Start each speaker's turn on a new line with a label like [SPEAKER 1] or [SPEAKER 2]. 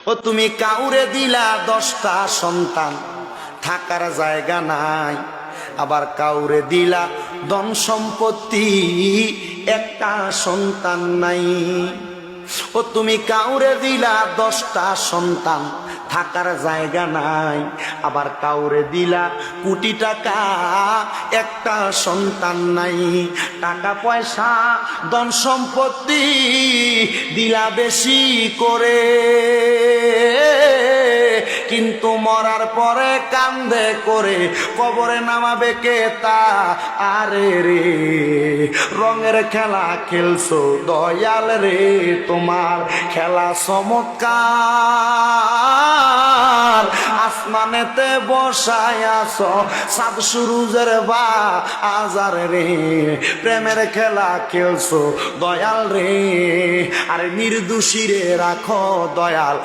[SPEAKER 1] ও তুমি কাউরে দিলা 10টা সন্তান, থাকার জায়গা নাই। আবার কাউরে দিলা ধন সম্পত্তি, একটা সন্তান নাই। ও তুমি কাউরে দিলা 10টা সন্তান, থাকার জায়গা নাই। আবার কাউরে দিলা কোটি টাকা, একটা সন্তান নাই। টাকা পয়সা ধন সম্পত্তি দিলা বেশি করে, কিন্তু মরার পরে কান্দে করে কবরে নামাবে কে তা? আরে রে, রঙের খেলা খেলছো দয়াল রে, তোমার খেলা চমৎকার। আসমানেতে বসায় আছো সাত সুরুজের বা আজার রে, প্রেমের খেলা খেলছো দয়াল রে। আরে নির্দোষী রে রাখো দয়াল।